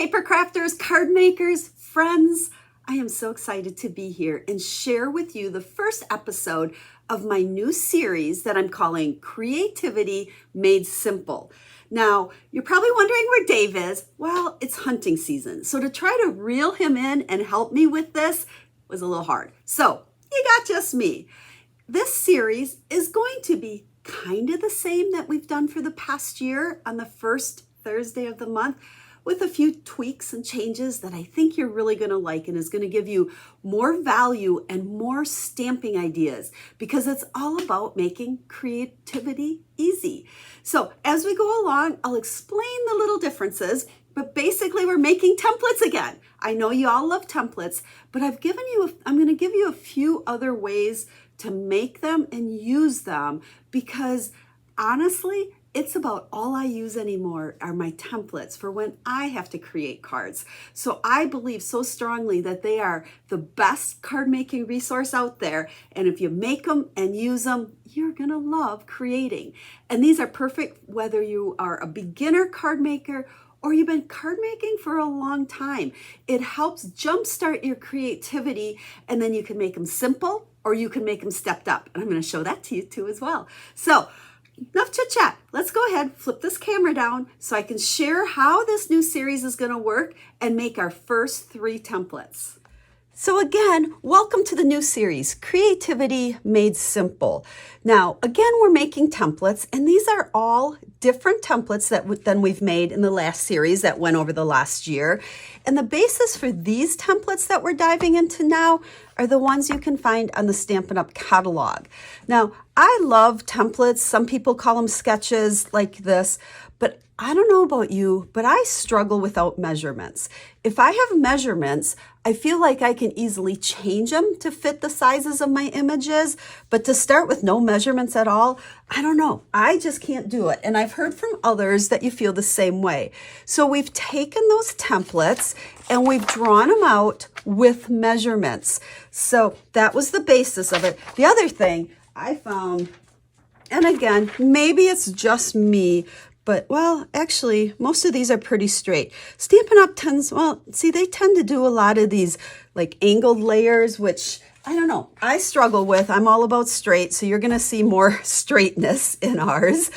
paper crafters, card makers, friends. I am so excited to be here and share with you the first episode of my new series that I'm calling Creativity Made Simple. Now, you're probably wondering where Dave is. Well, it's hunting season. So to try to reel him in and help me with this was a little hard. So you got just me. This series is going to be kind of the same that we've done for the past year on the first Thursday of the month, with a few tweaks and changes that I think you're really going to like and is going to give you more value and more stamping ideas, because it's all about making creativity easy. So as we go along, I'll explain the little differences, but basically we're making templates again. I know you all love templates, but I'm going to give you a few other ways to make them and use them, because honestly, it's about all I use anymore are my templates for when I have to create cards. So I believe so strongly that they are the best card making resource out there. And if you make them and use them, you're gonna love creating. And these are perfect whether you are a beginner card maker or you've been card making for a long time. It helps jumpstart your creativity, and then you can make them simple or you can make them stepped up. And I'm gonna show that to you too as well. So enough chit chat. Let's go ahead, flip this camera down so I can share how this new series is going to work and make our first 3 templates. So again, welcome to the new series, Creativity Made Simple. Now, again, we're making templates, and these are all different templates than we've made in the last series that went over the last year. And the basis for these templates that we're diving into now are the ones you can find on the Stampin' Up! Catalog. Now, I love templates. Some people call them sketches like this, but I don't know about you, but I struggle without measurements. If I have measurements, I feel like I can easily change them to fit the sizes of my images, but to start with no measurements at all, I don't know. I just can't do it. And I've heard from others that you feel the same way. So we've taken those templates and we've drawn them out with measurements. So that was the basis of it. The other thing I found, and again, maybe it's just me, but, well, actually, most of these are pretty straight. Stampin' Up! They tend to do a lot of these like angled layers, which I don't know, I struggle with. I'm all about straight, so you're going to see more straightness in ours.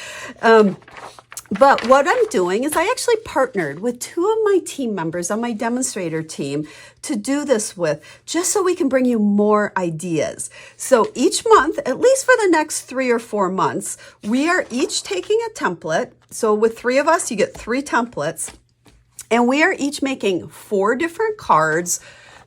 But what I'm doing is I actually partnered with 2 of my team members on my demonstrator team to do this with, just so we can bring you more ideas. So each month, at least for the next 3 or 4 months, we are each taking a template. So with 3 of us, you get 3 templates, and we are each making 4 different cards,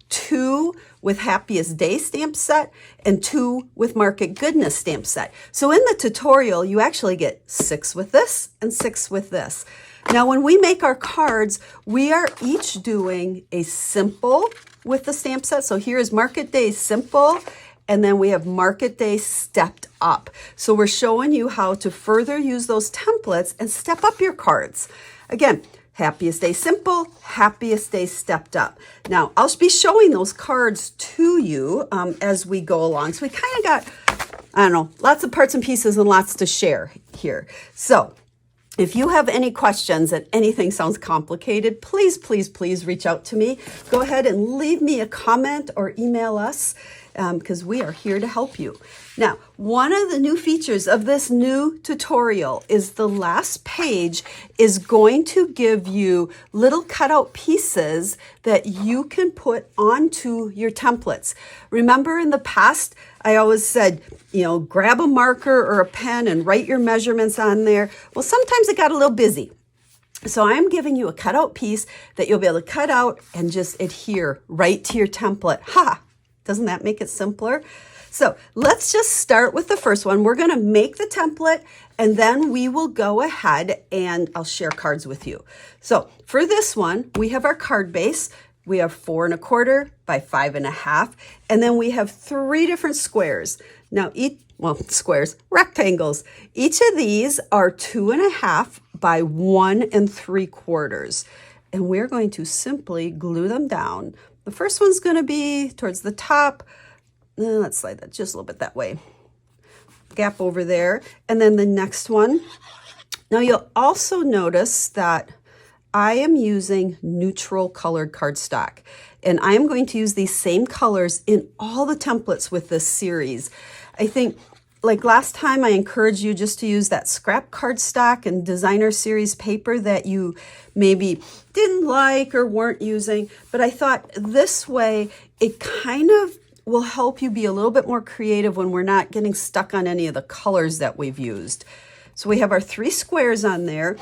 2 with Happiest Days stamp set and 2 with Market Goodness stamp set. So in the tutorial, you actually get 6 with this and 6 with this. Now, when we make our cards, we are each doing a simple with the stamp set. So here is Market Day Simple, and then we have Market Day Stepped Up. So we're showing you how to further use those templates and step up your cards. Again, Happiest Day Simple, Happiest Day Stepped Up. Now, I'll be showing those cards to you as we go along. So we kind of got, I don't know, lots of parts and pieces and lots to share here. So if you have any questions and anything sounds complicated, please, please, please reach out to me. Go ahead and leave me a comment or email us, because we are here to help you. Now, one of the new features of this new tutorial is the last page is going to give you little cutout pieces that you can put onto your templates. Remember in the past, I always said, grab a marker or a pen and write your measurements on there. Well, sometimes it got a little busy. So I'm giving you a cutout piece that you'll be able to cut out and just adhere right to your template. Ha! Doesn't that make it simpler? So let's just start with the first one. We're going to make the template, and then we will go ahead and I'll share cards with you. So for this one, we have our card base. We have 4 1/4 by 5 1/2, and then we have 3 different squares. Now rectangles. Each of these are 2 1/2 by 1 3/4, and we're going to simply glue them down. The first one's going to be towards the top. Let's slide that just a little bit that way. Gap over there. And then the next one. Now you'll also notice that I am using neutral colored cardstock, and I am going to use these same colors in all the templates with this series. I think, like last time, I encouraged you just to use that scrap cardstock and designer series paper that you maybe didn't like or weren't using, but I thought this way it kind of will help you be a little bit more creative when we're not getting stuck on any of the colors that we've used. So we have our 3 squares on there,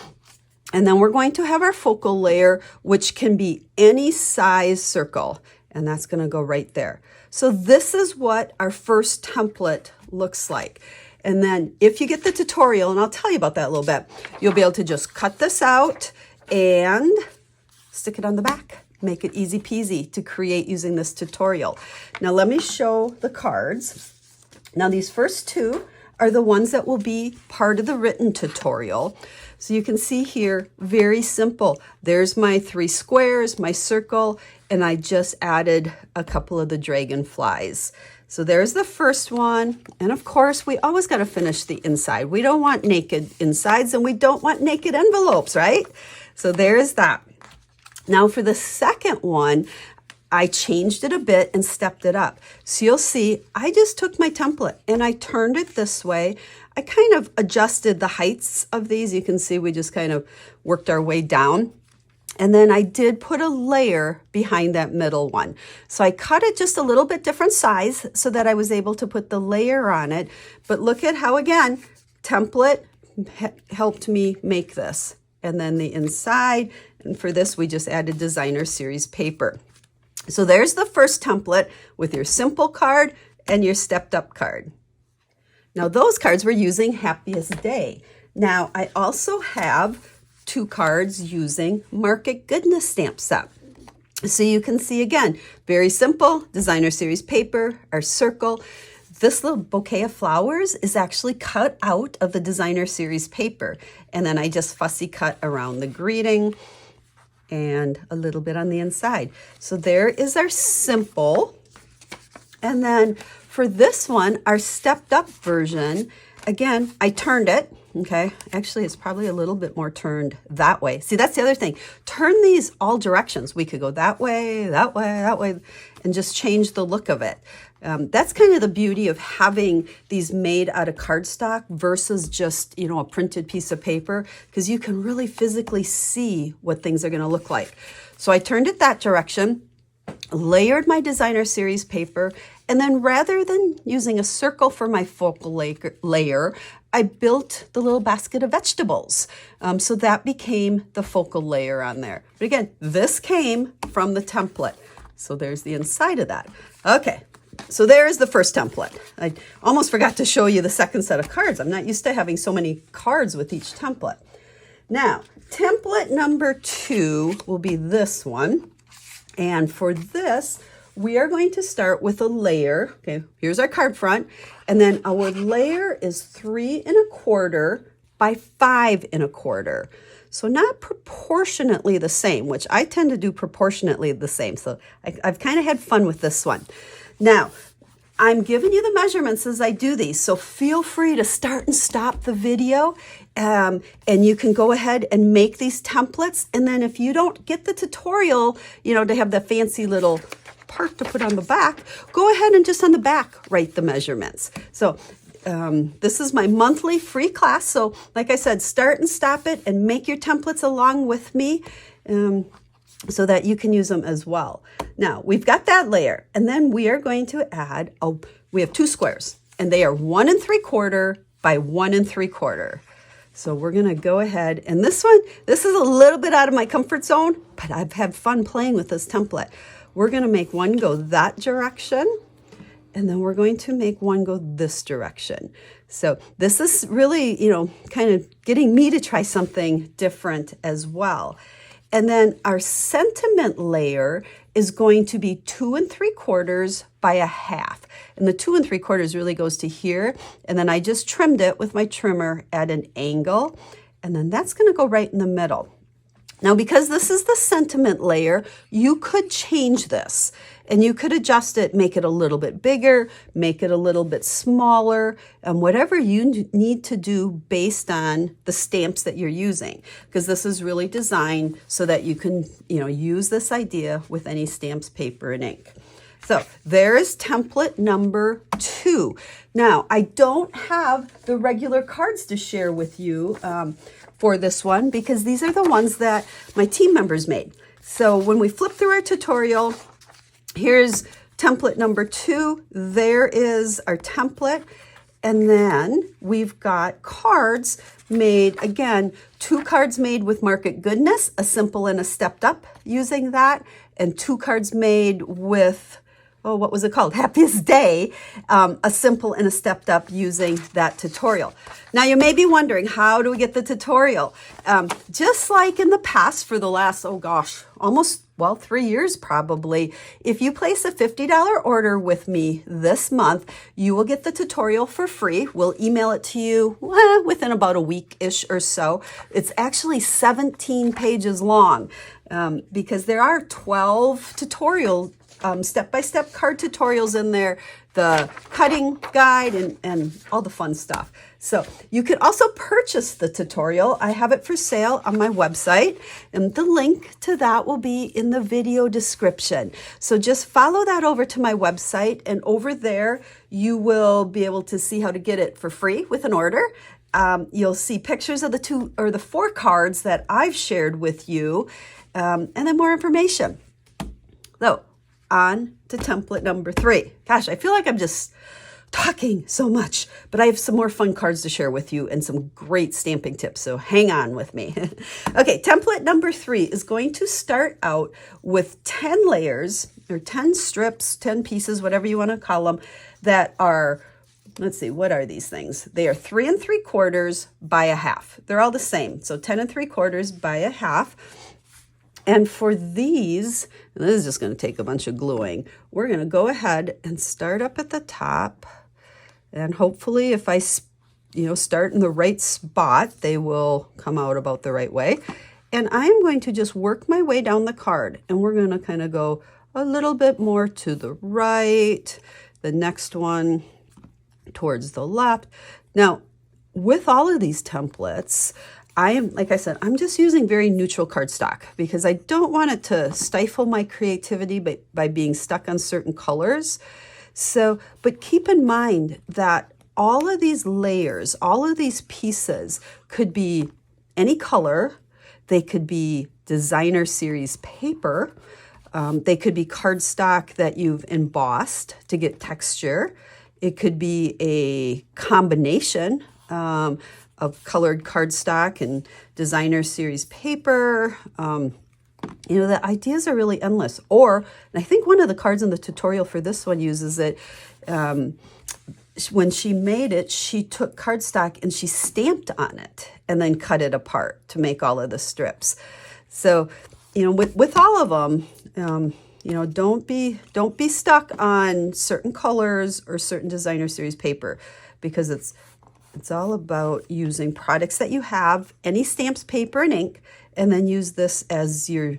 and then we're going to have our focal layer, which can be any size circle, and that's going to go right there. So this is what our first template looks like. And then if you get the tutorial, and I'll tell you about that a little bit, you'll be able to just cut this out and stick it on the back. Make it easy peasy to create using this tutorial. Now let me show the cards. Now these first 2 are the ones that will be part of the written tutorial. So you can see here, very simple. There's my 3 squares, my circle, and I just added a couple of the dragonflies. So there's the first one. And of course, we always got to finish the inside. We don't want naked insides, and we don't want naked envelopes, right? So there's that. Now for the second one, I changed it a bit and stepped it up. So you'll see, I just took my template and I turned it this way. I kind of adjusted the heights of these. You can see we just kind of worked our way down. And then I did put a layer behind that middle one. So I cut it just a little bit different size so that I was able to put the layer on it. But look at how, again, template helped me make this. And then the inside, and for this, we just added designer series paper. So there's the first template with your simple card and your stepped up card. Now those cards we're using Happiest Day. Now I also have 2 cards using Mark It Goodness stamp set. So you can see again, very simple, designer series paper, our circle. This little bouquet of flowers is actually cut out of the designer series paper. And then I just fussy cut around the greeting and a little bit on the inside. So there is our simple. And then for this one, our stepped up version, again, I turned it, okay? Actually, it's probably a little bit more turned that way. See, that's the other thing. Turn these all directions. We could go that way, that way, that way, and just change the look of it. That's kind of the beauty of having these made out of cardstock versus just, a printed piece of paper, because you can really physically see what things are going to look like. So I turned it that direction, layered my designer series paper, and then rather than using a circle for my focal layer, I built the little basket of vegetables. So that became the focal layer on there. But again, this came from the template. So there's the inside of that. Okay. So there is the first template. I almost forgot to show you the second set of cards. I'm not used to having so many cards with each template. Now, template number 2 will be this one. And for this, we are going to start with a layer. Okay, here's our card front. And then our layer is 3 1/4 by 5 1/4. So not proportionately the same, which I tend to do proportionately the same. So I've kind of had fun with this one. Now, I'm giving you the measurements as I do these, so feel free to start and stop the video, and you can go ahead and make these templates. And then if you don't get the tutorial, to have the fancy little part to put on the back, go ahead and just on the back write the measurements. So this is my monthly free class. So like I said, start and stop it and make your templates along with me. So that you can use them as well. Now, we've got that layer, and then we are going to add, we have 2 squares, and they are 1 3/4 by 1 3/4. So we're gonna go ahead, and this is a little bit out of my comfort zone, but I've had fun playing with this template. We're gonna make one go that direction, and then we're going to make one go this direction. So this is really, kind of getting me to try something different as well. And then our sentiment layer is going to be 2 3/4 by 1/2. And the 2 3/4 really goes to here. And then I just trimmed it with my trimmer at an angle. And then that's going to go right in the middle. Now, because this is the sentiment layer, you could change this and you could adjust it, make it a little bit bigger, make it a little bit smaller, and whatever you need to do based on the stamps that you're using, because this is really designed so that you can, use this idea with any stamps, paper, and ink. So there is template number 2. Now, I don't have the regular cards to share with you for this one because these are the ones that my team members made. So when we flip through our tutorial, here's template number 2. There is our template. And then we've got cards made, again, 2 cards made with Market Goodness, a simple and a stepped up using that, and 2 cards made with what was it called? Happiest Day, a simple and a stepped up using that tutorial. Now you may be wondering, how do we get the tutorial? Just like in the past for the last, almost 3 years probably, if you place a $50 order with me this month, you will get the tutorial for free. We'll email it to you within about a week-ish or so. It's actually 17 pages long because there are 12 tutorials, step-by-step card tutorials in there, the cutting guide, and all the fun stuff. So you could also purchase the tutorial. I have it for sale on my website, and the link to that will be in the video description. So just follow that over to my website, and over there you will be able to see how to get it for free with an order. You'll see pictures of the 2 or the 4 cards that I've shared with you, and then more information. So on to template number 3. Gosh, I feel like I'm just talking so much, but I have some more fun cards to share with you and some great stamping tips, so hang on with me. Okay, template number 3 is going to start out with 10 layers, or 10 strips, 10 pieces, whatever you want to call them, that are, let's see, what are these things? They are 3 3/4 by 1/2. They're all the same, so 10 3/4 by 1/2. And for these, and this is just going to take a bunch of gluing, we're going to go ahead and start up at the top. And hopefully if I, start in the right spot, they will come out about the right way. And I'm going to just work my way down the card. And we're going to kind of go a little bit more to the right, the next one towards the left. Now, with all of these templates, like I said, I'm just using very neutral cardstock because I don't want it to stifle my creativity by being stuck on certain colors. So, but keep in mind that all of these layers, all of these pieces could be any color. They could be designer series paper. They could be cardstock that you've embossed to get texture. It could be a combination of colored cardstock and designer series paper. The ideas are really endless. And I think one of the cards in the tutorial for this one uses it. When she made it, she took cardstock and she stamped on it and then cut it apart to make all of the strips. So, with all of them, don't be stuck on certain colors or certain designer series paper, because it's all about using products that you have, any stamps, paper, and ink, and then use this as your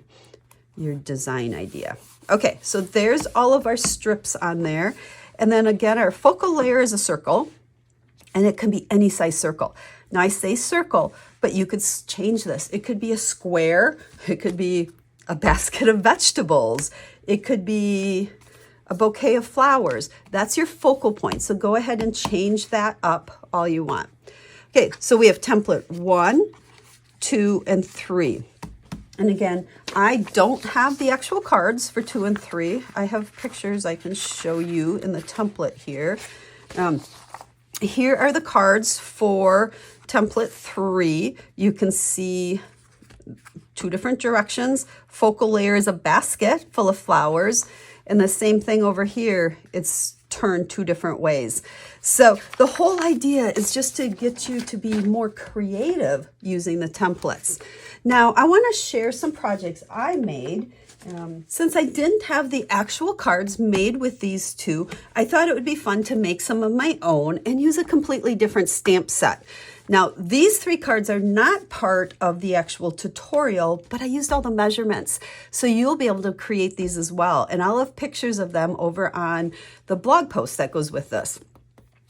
design idea. Okay, so there's all of our strips on there. And then again, our focal layer is a circle, and it can be any size circle. Now I say circle, but you could change this. It could be a square. It could be a basket of vegetables. It could be a bouquet of flowers. That's your focal point. So go ahead and change that up all you want. Okay, so we have template 1, 2, and 3. And again, I don't have the actual cards for 2 and 3. I have pictures I can show you in the template here. Here are the cards for template 3. You can see 2 different directions. Focal layer is a basket full of flowers. And the same thing over here, it's turned 2 different ways. So the whole idea is just to get you to be more creative using the templates. Now, I want to share some projects I made. Since I didn't have the actual cards made with these 2, I thought it would be fun to make some of my own and use a completely different stamp set. Now, these 3 cards are not part of the actual tutorial, but I used all the measurements. So you'll be able to create these as well. And I'll have pictures of them over on the blog post that goes with this.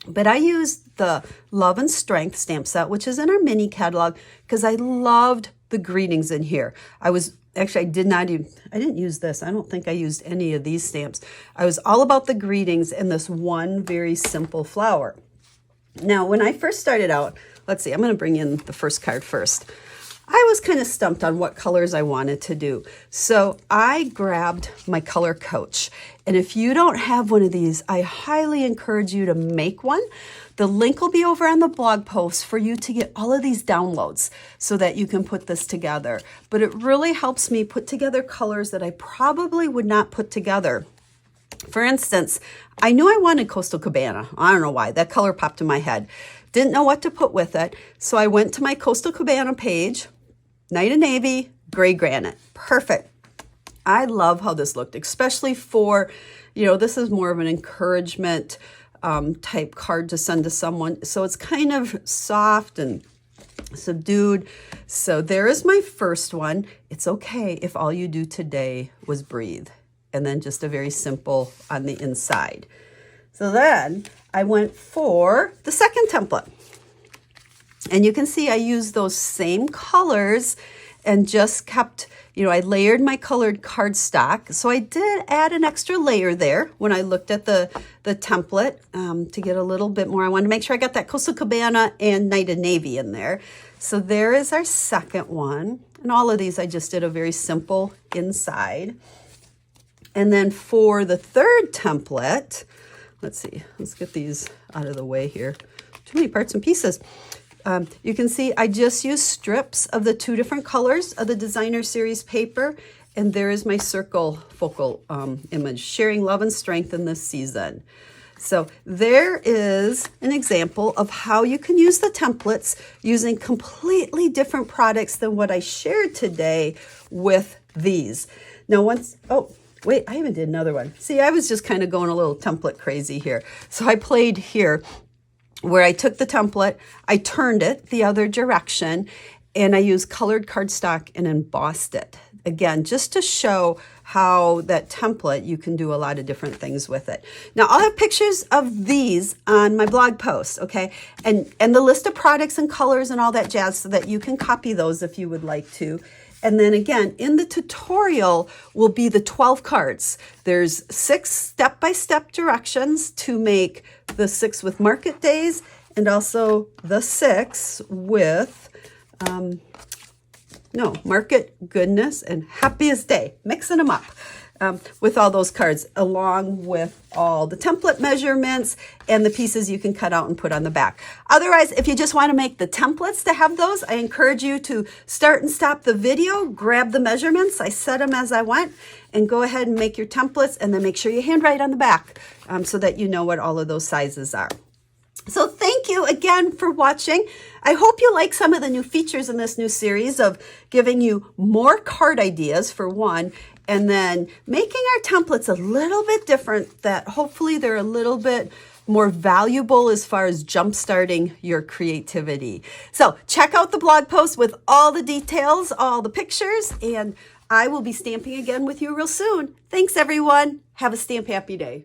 But I used the Love and Strength stamp set, which is in our mini catalog, because I loved the greetings in here. I didn't use this. I don't think I used any of these stamps. I was all about the greetings and this one very simple flower. Now, when I first started out, let's see, I'm going to bring in the first card first. I was kind of stumped on what colors I wanted to do. So I grabbed my color coach. And if you don't have one of these, I highly encourage you to make one. The link will be over on the blog post for you to get all of these downloads so that you can put this together. But it really helps me put together colors that I probably would not put together. For instance, I knew I wanted Coastal Cabana. I don't know why. That color popped in my head. Didn't know what to put with it. So I went to my Coastal Cabana page, Night of Navy, Gray Granite. Perfect. I love how this looked, especially for, this is more of an encouragement type card to send to someone. So it's kind of soft and subdued. So there is my first one. It's okay if all you do today was breathe. And then just a very simple on the inside. So then I went for the second template. And you can see I used those same colors and just kept, I layered my colored cardstock. So I did add an extra layer there when I looked at the template to get a little bit more. I wanted to make sure I got that Coastal Cabana and Night of Navy in there. So there is our second one. And all of these I just did a very simple inside. And then for the third template, let's see, let's get these out of the way here. Too many parts and pieces. You can see I just used strips of the 2 different colors of the Designer Series paper. And there is my circle focal image, sharing love and strength in this season. So there is an example of how you can use the templates using completely different products than what I shared today with these. Now wait, I even did another one. See, I was just kind of going a little template crazy here. So I played here where I took the template, I turned it the other direction, and I used colored cardstock and embossed it. Again, just to show how that template, you can do a lot of different things with it. Now, I'll have pictures of these on my blog post, okay? And the list of products and colors and all that jazz so that you can copy those if you would like to. And then again, in the tutorial will be the 12 cards. There's 6 step-by-step directions to make the 6 with market days and also the 6 with, market, goodness, and happiest day. Mixing them up with all those cards along with all the template measurements and the pieces you can cut out and put on the back. Otherwise, if you just want to make the templates to have those, I encourage you to start and stop the video, grab the measurements. I set them as I went, and go ahead and make your templates, and then make sure you handwrite on the back so that you know what all of those sizes are. So thank you again for watching. I hope you like some of the new features in this new series of giving you more card ideas for one, and then making our templates a little bit different, that hopefully they're a little bit more valuable as far as jump-starting your creativity. So check out the blog post with all the details, all the pictures, and I will be stamping again with you real soon. Thanks, everyone. Have a stamp happy day.